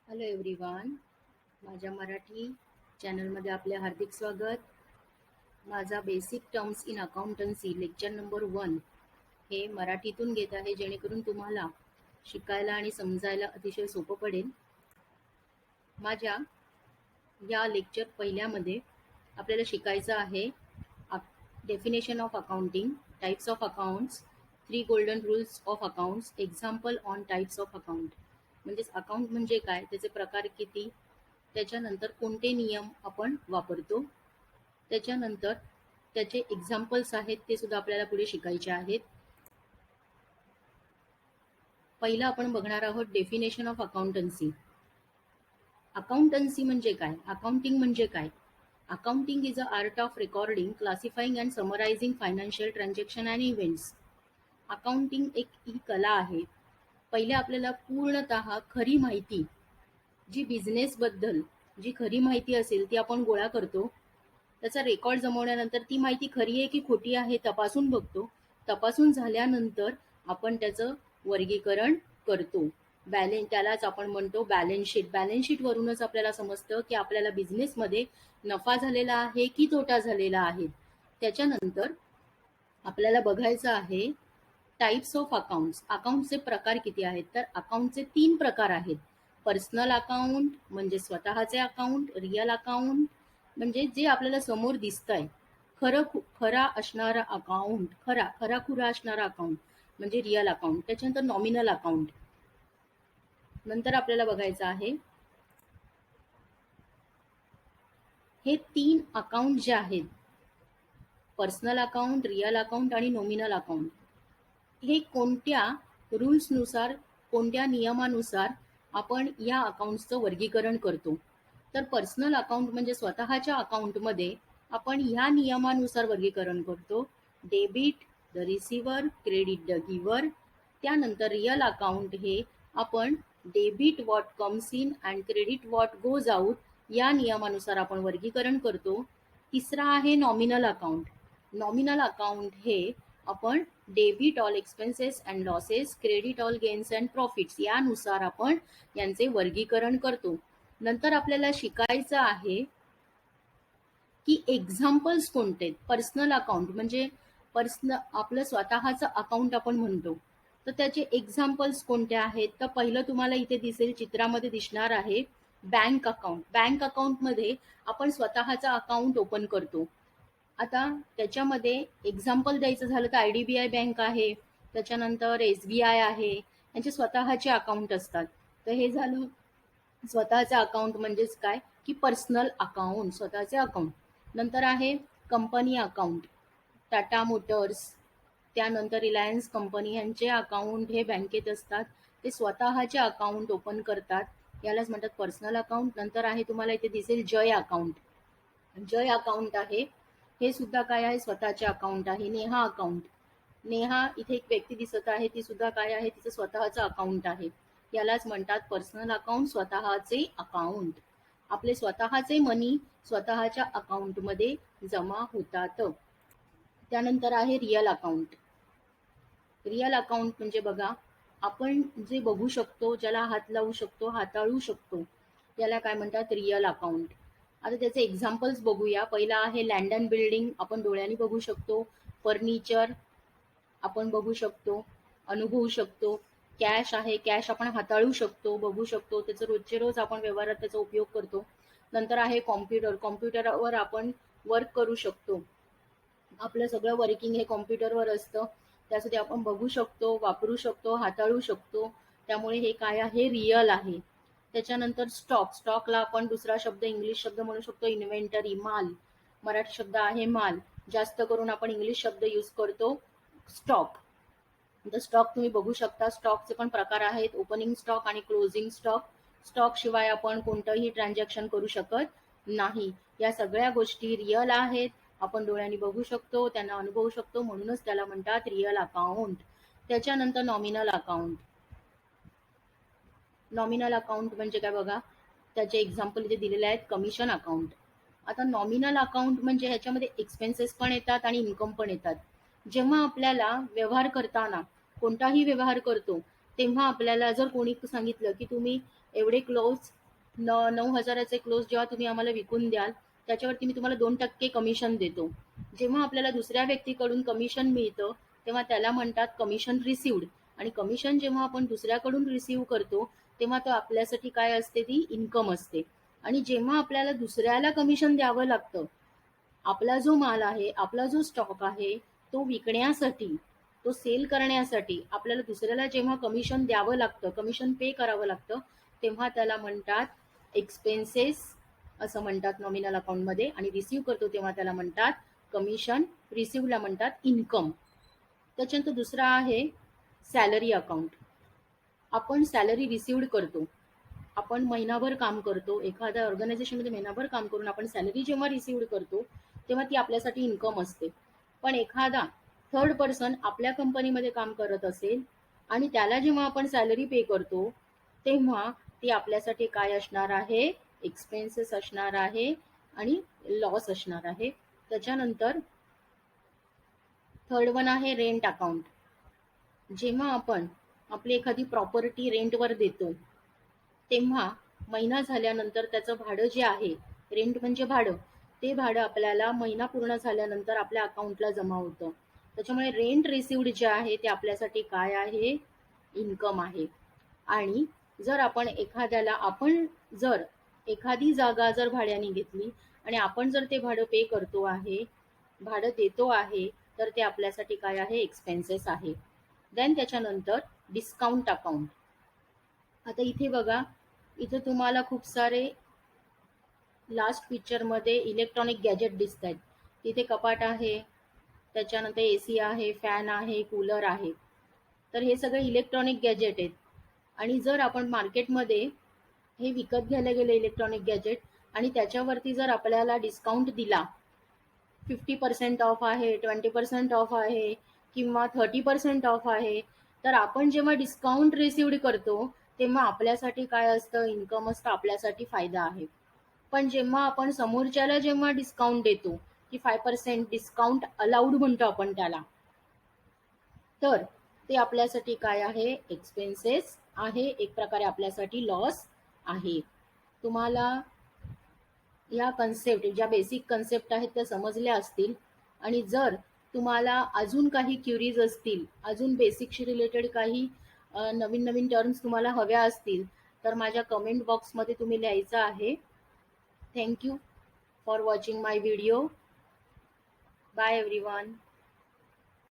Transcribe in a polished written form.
Hello everyone, माझ्या मराठी चॅनलमध्ये आपले हार्दिक स्वागत. माझा basic terms in accountancy lecture number 1 हे मराठीतून घेत आहे, जेणेकरून तुम्हाला शिकायला आणि समजायला अतिशय सोपं पडेल. माझ्या या लेक्चर पहिल्यामध्ये आपल्याला शिकायचं आहे definition of accounting, types of accounts, 3 golden rules of accounts, example on types of account. म्हणजेच अकाउंट म्हणजे काय, त्याचे प्रकार किती, त्याच्यानंतर कोणते नियम आपण वापरतो, त्याच्यानंतर त्याचे एक्झाम्पल्स आहेत ते सुद्धा आपल्याला पुढे शिकायचे आहेत. पहिलं आपण बघणार आहोत डेफिनेशन ऑफ अकाउंटन्सी. अकाउंटन्सी म्हणजे काय, अकाउंटिंग म्हणजे काय. Accounting is a art of recording, classifying and summarising financial transaction and events. Accounting एक ही कला आहे. पहिले आपल्याला पूर्णतः खरी माहिती, जी बिझनेसबद्दल जी खरी माहिती असेल ती आपण गोळा करतो. त्याचा रेकॉर्ड जमवल्यानंतर ती माहिती खरी आहे की खोटी आहे तपासून बघतो. तपासून झाल्यानंतर आपण त्याचं वर्गीकरण करतो. त्यालाच आपण म्हणतो बॅलन्स शीट. बॅलन्स शीट वरूनच आपल्याला समजतं की आपल्याला बिझनेसमध्ये नफा झालेला आहे की तोटा झालेला आहे. त्याच्यानंतर आपल्याला बघायचं आहे टाइप्स ऑफ अकाउंट्स. अकाउंटचे प्रकार किती आहेत, तर अकाउंटचे 3 प्रकार आहेत. पर्सनल अकाउंट म्हणजे स्वतःचे अकाउंट, रिअल अकाउंट म्हणजे जे आपल्याला समोर दिसतंय खरा असणारा अकाउंट, खरा असणारा अकाउंट म्हणजे रिअल अकाउंट. त्याच्यानंतर नॉमिनल अकाउंट. नंतर आपल्याला बघायचं आहे हे 3 अकाउंट जे आहेत, पर्सनल अकाउंट, रिअल अकाउंट आणि नॉमिनल अकाउंट, हे कोणत्या रूल्सनुसार, कोणत्या नियमानुसार आपण या अकाउंट्सचं वर्गीकरण करतो. तर पर्सनल अकाउंट म्हणजे स्वतःच्या अकाउंटमध्ये आपण ह्या नियमानुसार वर्गीकरण करतो. Debit the receiver, credit the giver. त्यानंतर रिअल अकाउंट हे आपण debit what comes in and credit what goes out या नियमानुसार आपण वर्गीकरण करतो. तिसरा आहे नॉमिनल अकाउंट. नॉमिनल अकाउंट हे आपण debit all expenses and losses, credit all gains and profits यानुसार आपण यांचे वर्गीकरण करतो. नंतर आपल्याला शिकायचं आहे की एक्झाम्पल्स कोणते आहेत. पर्सनल अकाउंट म्हणजे आपलं स्वतःचं अकाउंट आपण म्हणतो, तर त्याचे एक्झाम्पल्स कोणते आहेत. तर पहिलं तुम्हाला इथे दिसेल, चित्रामध्ये दिसणार आहे बँक अकाउंट. बँक अकाउंटमध्ये आपण स्वतःचं अकाउंट ओपन करतो. आता त्याच्यामध्ये एक्झाम्पल द्यायचं झालं तर IDBI बँक आहे, त्याच्यानंतर SBI आहे, यांचे स्वतःचे अकाउंट असतात. तर हे झालं स्वतःचे अकाउंट. म्हणजेच काय की पर्सनल अकाउंट, स्वतःचे अकाउंट. नंतर आहे कंपनी अकाउंट. टाटा मोटर्स, त्यानंतर रिलायन्स कंपनी यांचे अकाउंट हे बँकेत असतात. ते स्वतःचे अकाउंट ओपन करतात, यालाच म्हणतात पर्सनल अकाउंट. नंतर आहे तुम्हाला इथे दिसेल जय अकाउंट. जय अकाउंट आहे, हे सुद्धा काय आहे, स्वतःचे अकाउंट आहे. नेहा अकाउंट. नेहा इथे एक व्यक्ती दिसत आहे, ती सुद्धा काय आहे, तिचं स्वतःचं अकाउंट आहे. यालाच म्हणतात पर्सनल अकाउंट, स्वतःचे अकाउंट. आपले स्वतःचे मनी स्वतःच्या अकाउंटमध्ये जमा होतात. त्यानंतर आहे रिअल अकाउंट. रिअल अकाउंट म्हणजे बघा, आपण जे बघू शकतो, ज्याला हात लावू शकतो, हाताळू शकतो, याला काय म्हणतात, रिअल अकाउंट. आता त्याचे एक्झाम्पल्स बघूया. पहिला आहे लँड अँड बिल्डिंग, आपण डोळ्यांनी बघू शकतो. फर्निचर आपण बघू शकतो, अनुभवू शकतो. कॅश आहे, कॅश आपण हाताळू शकतो, बघू शकतो, त्याचं रोजचे रोज आपण व्यवहारात त्याचा उपयोग करतो. नंतर आहे कॉम्प्युटर. कॉम्प्युटरवर आपण वर्क करू शकतो, आपलं सगळं वर्किंग हे कॉम्प्युटरवर असतं. त्यासाठी आपण बघू शकतो, वापरू शकतो, हाताळू शकतो. त्यामुळे हे काय आहे, रिअल आहे. त्याच्यानंतर स्टॉक. स्टॉकला आपण दुसरा शब्द, इंग्लिश शब्द म्हणू शकतो इन्व्हेंटरी, माल. मराठी शब्द आहे माल, जास्त करून आपण इंग्लिश शब्द यूज करतो स्टॉक. तर स्टॉक तुम्ही बघू शकता. स्टॉकचे पण प्रकार आहेत, ओपनिंग स्टॉक आणि क्लोजिंग स्टॉक. स्टॉक शिवाय आपण कोणतंही ट्रान्झॅक्शन करू शकत नाही. या सगळ्या गोष्टी रिअल आहेत, आपण डोळ्यांनी बघू शकतो, त्यांना अनुभवू शकतो, म्हणूनच त्याला म्हणतात रिअल अकाउंट. त्याच्यानंतर नॉमिनल अकाउंट. नॉमिनल अकाउंट म्हणजे काय बघा, त्याचे एक्झाम्पल इथे दिलेले आहेत. Commission account. आता नॉमिनल अकाउंट म्हणजे ह्याच्यामध्ये एक्सपेन्सेस पण येतात आणि इन्कम पण येतात. जेव्हा आपल्याला व्यवहार करताना, कोणताही व्यवहार करतो, तेव्हा आपल्याला जर कोणी सांगितलं की तुम्ही एवढे क्लोथ्स 9,000चे क्लोज जेव्हा तुम्ही आम्हाला विकून द्याल, त्याच्यावरती मी तुम्हाला 2% कमिशन देतो. जेव्हा आपल्याला दुसऱ्या व्यक्तीकडून कमिशन मिळतं, तेव्हा त्याला म्हणतात कमिशन रिसिव्हड. आणि कमिशन जेव्हा आपण दुसऱ्याकडून रिसीव्ह करतो, तेव्हा तो आपल्यासाठी काय असते, ती इन्कम असते. आणि जेव्हा आपल्याला दुसऱ्याला कमिशन द्यावं लागतं, आपला जो माल आहे, आपला जो स्टॉक आहे, तो विकण्यासाठी, तो सेल करण्यासाठी आपल्याला दुसऱ्याला जेव्हा कमिशन द्यावं लागतं, कमिशन पे करावं लागतं, तेव्हा त्याला म्हणतात एक्सपेन्सेस असं म्हणतात नॉमिनल अकाउंटमध्ये. आणि रिसीव्ह करतो तेव्हा त्याला म्हणतात कमिशन, रिसिव्हला म्हणतात इन्कम. त्याच्यानंतर दुसरा आहे सॅलरी अकाउंट. आपण सॅलरी रिसिव्ड करतो, आपण महिनाभर काम करतो एखाद्या ऑर्गनायझेशनमध्ये, महिनाभर काम करून आपण सॅलरी जेव्हा रिसिव्ड करतो, तेव्हा ती आपल्यासाठी इन्कम असते. पण एखादा थर्ड पर्सन आपल्या कंपनीमध्ये काम करत असेल आणि त्याला जेव्हा आपण सॅलरी पे करतो, तेव्हा ती आपल्यासाठी काय असणार आहे, एक्सपेन्सेस असणार आहे आणि लॉस असणार आहे. त्याच्यानंतर थर्ड वन आहे रेंट अकाउंट. जेव्हा आपण आपली एखादी प्रॉपर्टी रेंटवर देतो, तेव्हा महिना झाल्यानंतर त्याचं भाडं जे आहे, रेंट म्हणजे भाडं, ते भाडं आपल्याला महिना पूर्ण झाल्यानंतर आपल्या अकाउंटला जमा होतं. त्याच्यामुळे रेंट रिसिव्ड जे आहे ते आपल्यासाठी काय आहे, इन्कम आहे. आणि जर आपण जर एखादी जागा जर भाड्याने घेतली आणि आपण जर ते भाडं पे करतो आहे, भाडं देतो आहे, तर ते आपल्यासाठी काय आहे, एक्सपेन्सेस आहे. देन त्याच्यानंतर डिस्काउंट अकाउंट. आता इथे बघा, इथे तुम्हाला खूप सारे लास्ट पिक्चरमध्ये इलेक्ट्रॉनिक गॅजेट दिसत आहेत. तिथे कपाट आहे, त्याच्यानंतर AC आहे, फॅन आहे, कूलर आहे. तर हे सगळे इलेक्ट्रॉनिक गॅजेट आहेत. आणि जर आपण मार्केटमध्ये हे विकत घ्यायला गेले इलेक्ट्रॉनिक गॅजेट आणि त्याच्यावरती जर आपल्याला डिस्काउंट दिला, 50% ऑफ आहे, 20% ऑफ आहे किंवा 30% ऑफ आहे, तर आपण जेव्हा डिस्काउंट रिसिव्ड करतो, तेव्हा आपल्यासाठी काय असतं, इन्कम असतं, आपल्यासाठी फायदा आहे. पण जेव्हा आपण समोरच्याला जेव्हा डिस्काउंट देतो, की 5% डिस्काउंट अलाउड म्हणतो आपण त्याला, तर ते आपल्यासाठी काय आहे, एक्सपेन्सेस आहे, एक प्रकारे आपल्यासाठी लॉस आहे. तुम्हाला या कन्सेप्ट, ज्या बेसिक कन्सेप्ट आहेत त्या समजल्या असतील. आणि जर तुम्हाला अजून काही क्युरीज असतील, अजून बेसिकशी रिलेटेड काही नवीन नवीन टर्म्स तुम्हाला हव्या असतील, तर माझ्या कमेंट बॉक्समध्ये तुम्ही लिहायचं आहे. थँक्यू फॉर वॉचिंग माय व्हिडिओ. Bye everyone.